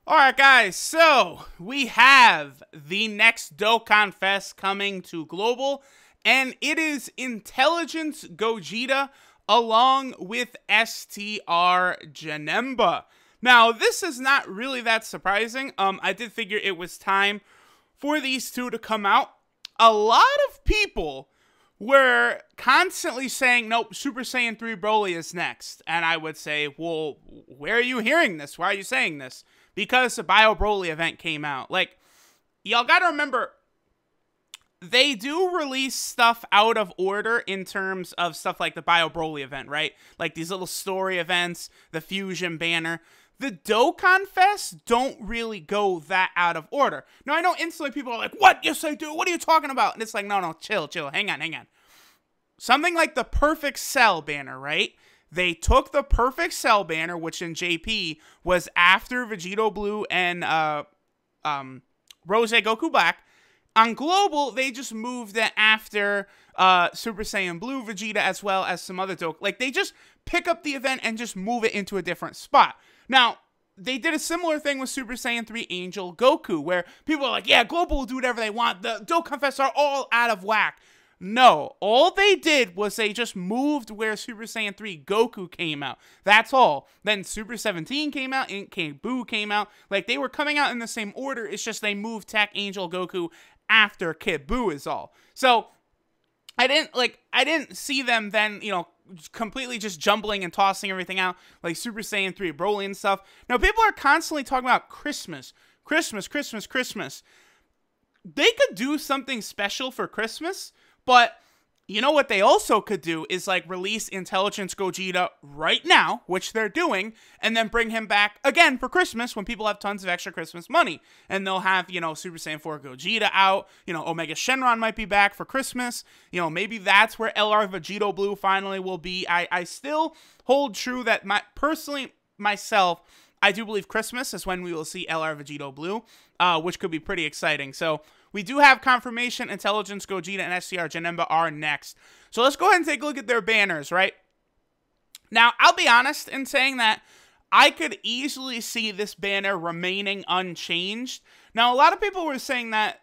Alright guys, so we have the next Dokkan Fest coming to Global, and it is Intelligence Gogeta along with STR Janemba. Now, this is not really that surprising. I did figure it was time for these two to come out. A lot of people were constantly saying, nope, Super Saiyan 3 Broly is next. And I would say, well, where are you hearing this? Why are you saying this? Because the Bio Broly event came out. Like, y'all gotta remember, they do release stuff out of order in terms of stuff like the Bio Broly event, right? Like these little story events, the Fusion banner. The Dokkan Fest don't really go that out of order. Now, I know instantly people are like, what? Yes, I do. What are you talking about? And it's like, no, chill. Hang on. Something like the Perfect Cell banner, right? They took the Perfect Cell banner, which in JP was after Vegito Blue and Rose Goku Black. On Global, they just moved it after Super Saiyan Blue Vegeta, as well as some other Dokkan. Like, they just pick up the event and just move it into a different spot. Now, they did a similar thing with Super Saiyan 3 Angel Goku, where people are like, yeah, Global will do whatever they want. The Dokkan Fests are all out of whack. No, all they did was they just moved where Super Saiyan 3 Goku came out. That's all. Then Super 17 came out, and King Buu came out. Like, they were coming out in the same order. It's just they moved Tech Angel Goku after Kid Buu is all. So, I didn't see them then, completely just jumbling and tossing everything out like Super Saiyan 3 Broly and stuff. Now, people are constantly talking about Christmas. They could do something special for Christmas, but you know what they also could do is like release Intelligence Gogeta right now, which they're doing, and then bring him back again for Christmas when people have tons of extra Christmas money. And they'll have, Super Saiyan 4 Gogeta out, Omega Shenron might be back for Christmas. Maybe that's where LR Vegito Blue finally will be. I still hold true that myself, I do believe Christmas is when we will see LR Vegito Blue, which could be pretty exciting. So we do have confirmation Intelligence Gogeta and STR Janemba are next. So let's go ahead and take a look at their banners, right? Now, I'll be honest in saying that I could easily see this banner remaining unchanged. Now, a lot of people were saying that,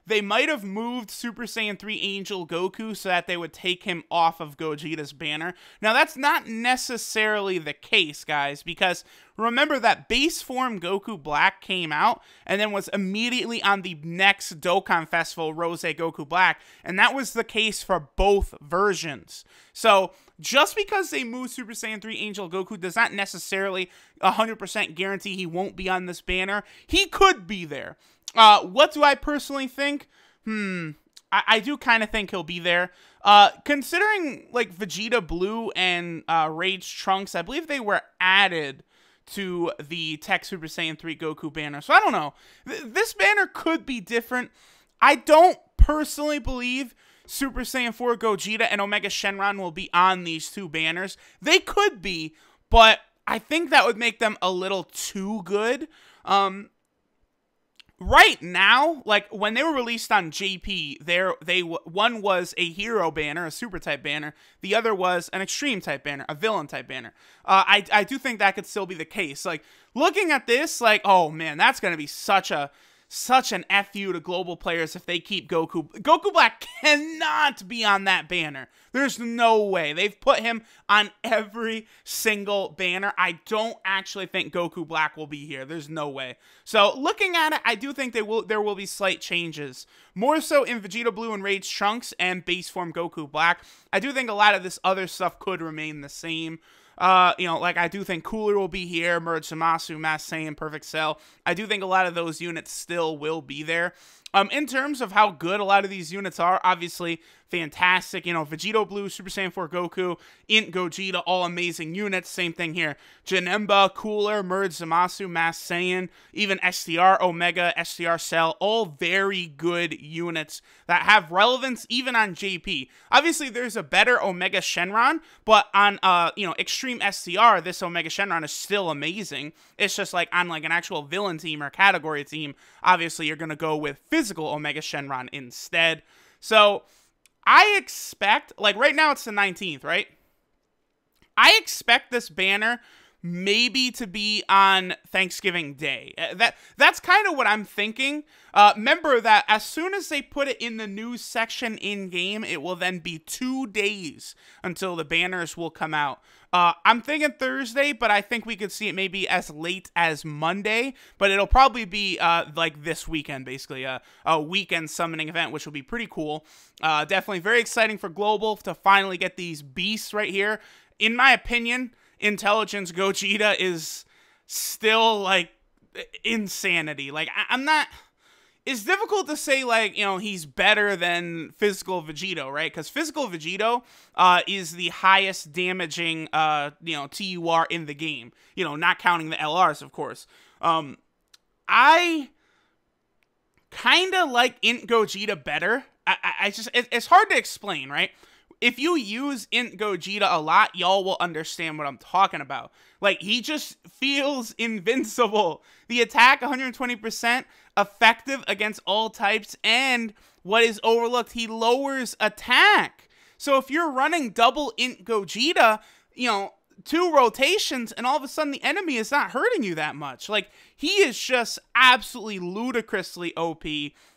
they might have moved Super Saiyan 3 Angel Goku so that they would take him off of Gogeta's banner. Now, that's not necessarily the case, guys, because remember that base form Goku Black came out and then was immediately on the next Dokkan Festival, Rose Goku Black, and that was the case for both versions. So, just because they moved Super Saiyan 3 Angel Goku does not necessarily 100% guarantee he won't be on this banner. He could be there. What do I personally think? I do kind of think he'll be there. Considering, like, Vegeta Blue and Rage Trunks, I believe they were added to the Tech Super Saiyan 3 Goku banner. So, I don't know. This banner could be different. I don't personally believe Super Saiyan 4 Gogeta and Omega Shenron will be on these two banners. They could be, but I think that would make them a little too good. Right now, like, when they were released on JP, one was a hero banner, a super type banner. The other was an extreme type banner, a villain type banner. I do think that could still be the case. Like, looking at this, like, oh man, that's going to be such an FU to global players if they keep Goku. Goku Black cannot be on that banner. There's no way. They've put him on every single banner. I don't actually think Goku Black will be here. There's no way. So, looking at it, I do think there will be slight changes. More so in Vegeta Blue and Rage Trunks and base form Goku Black. I do think a lot of this other stuff could remain the same. Like, I do think Cooler will be here, Merge Zamasu, Mass Saiyan, Perfect Cell. I do think a lot of those units still will be there. In terms of how good a lot of these units are, obviously, fantastic. Vegito Blue, Super Saiyan 4 Goku, Int Gogeta, all amazing units. Same thing here. Janemba, Cooler, Merge Zamasu, Mass Saiyan, even STR, Omega, STR Cell, all very good units that have relevance even on JP. Obviously, there's a better Omega Shenron, but on, Extreme STR, this Omega Shenron is still amazing. It's just like on like an actual villain team or category team, obviously you're going to go with physical Omega Shenron instead. So, I expect, like right now it's the 19th, right? I expect this banner maybe to be on Thanksgiving Day. That's kind of what I'm thinking. Remember that as soon as they put it in the news section in-game, it will then be 2 days until the banners will come out. I'm thinking Thursday, but I think we could see it maybe as late as Monday, but it'll probably be like this weekend, basically, a weekend summoning event, which will be pretty cool. Definitely very exciting for Global to finally get these beasts right here. In my opinion, Intelligence Gogeta is still, like, insanity. Like, I'm not... It's difficult to say, like, you know, he's better than Physical Vegito, right? Because Physical Vegito is the highest damaging, you know, TUR in the game. You know, not counting the LRs, of course. I kind of like Int Gogeta better. I just... It's hard to explain, right? If you use Int Gogeta a lot, y'all will understand what I'm talking about. Like, he just feels invincible. The attack, 120%, effective against all types, and what is overlooked, he lowers attack. So if you're running double Int Gogeta, you know, 2 rotations, and all of a sudden the enemy is not hurting you that much. Like, he is just absolutely ludicrously OP.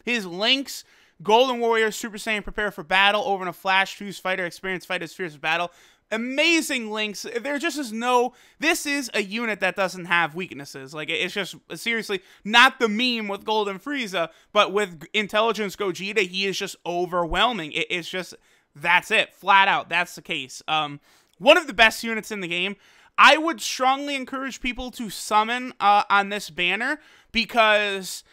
His links... Golden Warrior, Super Saiyan, prepare for battle, over in a flash, choose fighter, experience fighters, fierce battle. Amazing links. There just is no... This is a unit that doesn't have weaknesses. Like, it's just, seriously, not the meme with Golden Frieza, but with Intelligence Gogeta, he is just overwhelming. It's just, that's it. Flat out, that's the case. One of the best units in the game. I would strongly encourage people to summon on this banner, because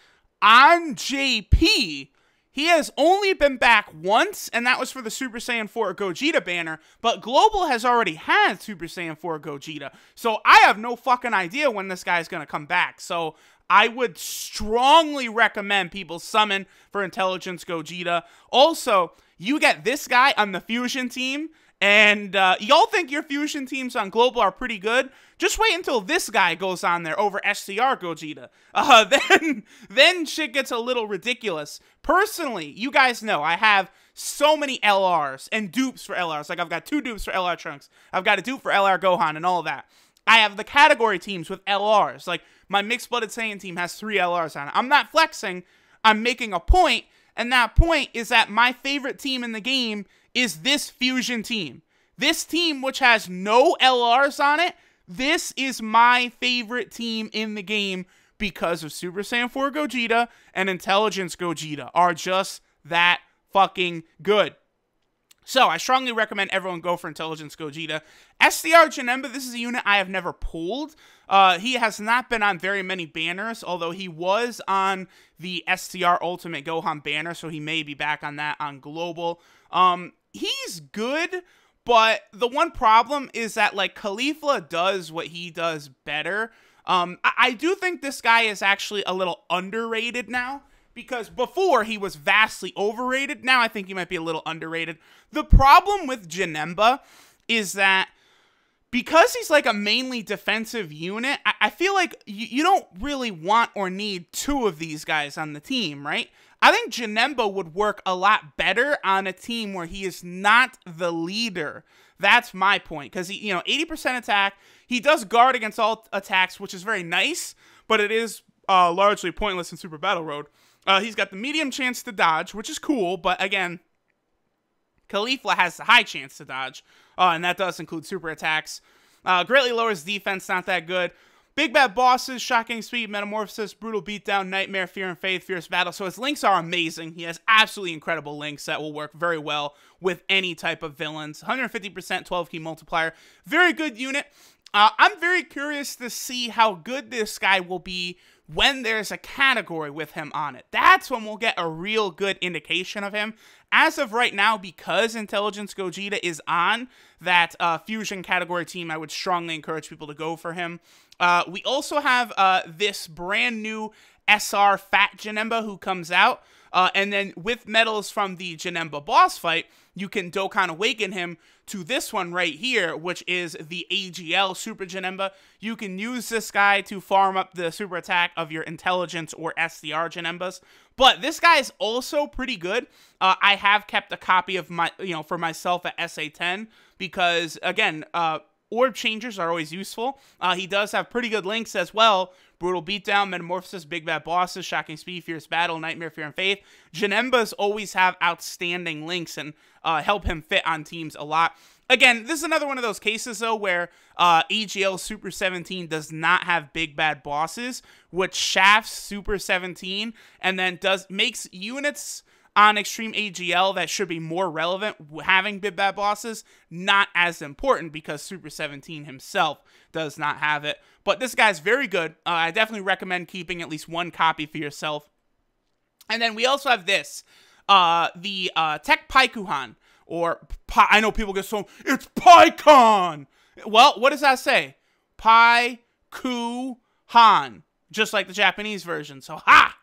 on JP... He has only been back once, and that was for the Super Saiyan 4 Gogeta banner, but Global has already had Super Saiyan 4 Gogeta, so I have no fucking idea when this guy's gonna come back. So I would strongly recommend people summon for Intelligence Gogeta. Also, you get this guy on the Fusion team, and y'all think your Fusion teams on Global are pretty good? Just wait until this guy goes on there over SCR Gogeta. Then shit gets a little ridiculous. Personally, you guys know I have so many LRs and dupes for LRs. Like, I've got 2 dupes for LR Trunks. I've got a dupe for LR Gohan and all of that. I have the category teams with LRs. Like, my Mixed Blooded Saiyan team has 3 LRs on it. I'm not flexing. I'm making a point, and that point is that my favorite team in the game is this Fusion team. This team, which has no LRs on it, this is my favorite team in the game because of Super Saiyan 4 Gogeta and Intelligence Gogeta are just that fucking good. So, I strongly recommend everyone go for Intelligence Gogeta. SDR Janemba, this is a unit I have never pulled. He has not been on very many banners, although he was on the STR Ultimate Gohan banner, so he may be back on that on Global. He's good, but the one problem is that, like, Caulifla does what he does better. I do think this guy is actually a little underrated now, because before he was vastly overrated. Now I think he might be a little underrated. The problem with Janemba is that because he's like a mainly defensive unit, I feel like you don't really want or need 2 of these guys on the team, right? I think Janemba would work a lot better on a team where he is not the leader. That's my point, because he, you know, 80% attack. He does guard against all attacks, which is very nice, but it is largely pointless in Super Battle Road. He's got the medium chance to dodge, which is cool, but again, Caulifla has the high chance to dodge, and that does include super attacks. Greatly lowers defense, not that good. Big Bad Bosses, Shocking Speed, Metamorphosis, Brutal Beatdown, Nightmare, Fear and Faith, Fierce Battle. So his links are amazing. He has absolutely incredible links that will work very well with any type of villains. 150% 12 key multiplier. Very good unit. I'm very curious to see how good this guy will be when there's a category with him on it. That's when we'll get a real good indication of him. As of right now, because Intelligence Gogeta is on that Fusion category team, I would strongly encourage people to go for him. We also have this brand new SR Fat Janemba who comes out. And then with medals from the Janemba boss fight, you can Dokkan Awaken him to this one right here, which is the AGL Super Janemba. You can use this guy to farm up the super attack of your Intelligence or SDR Janembas. But this guy is also pretty good. I have kept a copy of my, for myself at SA10 because, again, orb changers are always useful. He does have pretty good links as well. Brutal Beatdown, Metamorphosis, Big Bad Bosses, Shocking Speed, Fierce Battle, Nightmare, Fear, and Faith. Janembas always have outstanding links and help him fit on teams a lot. Again, this is another one of those cases, though, where AGL Super 17 does not have Big Bad Bosses, which shafts Super 17 and then makes units on Extreme AGL that should be more relevant having Big Bad Bosses not as important because Super 17 himself does not have it. But this guy's very good. I definitely recommend keeping at least one copy for yourself. And then we also have this, the Tech Paikuhan. Or, I know people get so, it's PyCon! Well, what does that say? Paikuhan. Just like the Japanese version, so ha!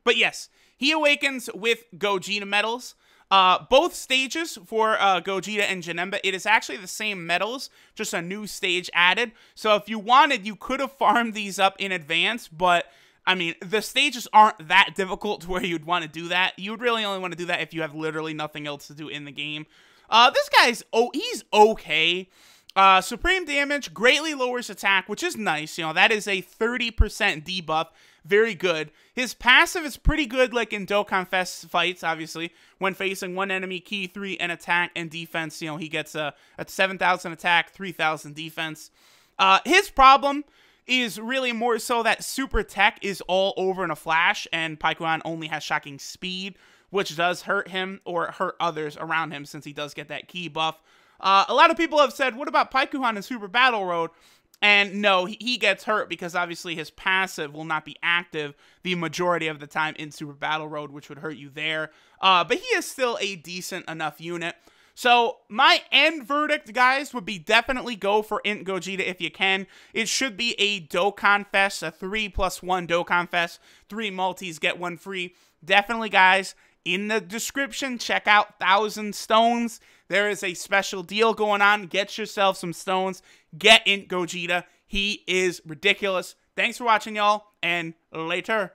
But yes, he awakens with Gogeta medals. Both stages for Gogeta and Janemba, it is actually the same medals, just a new stage added. So if you wanted, you could have farmed these up in advance, but I mean, the stages aren't that difficult to where you'd want to do that. You would really only want to do that if you have literally nothing else to do in the game. This guy's, he's okay. Supreme damage greatly lowers attack, which is nice. You know, that is a 30% debuff. Very good. His passive is pretty good, like in Dokkan Fest fights, obviously. When facing one enemy, key 3 and attack and defense, you know, he gets a 7,000 attack, 3,000 defense. His problem is really more so that Super Tech is all over in a flash, and Paikuhan only has Shocking Speed, which does hurt him or hurt others around him since he does get that key buff. A lot of people have said, what about Paikuhan in Super Battle Road? And no, he gets hurt because obviously his passive will not be active the majority of the time in Super Battle Road, which would hurt you there. But he is still a decent enough unit. So my end verdict, guys, would be definitely go for Int Gogeta if you can. It should be a Dokkan Fest, a 3+1 Dokkan Fest. 3 multis, get 1 free. Definitely, guys, in the description, check out 1,000 Stones. There is a special deal going on. Get yourself some stones. Get Int Gogeta. He is ridiculous. Thanks for watching, y'all, and later.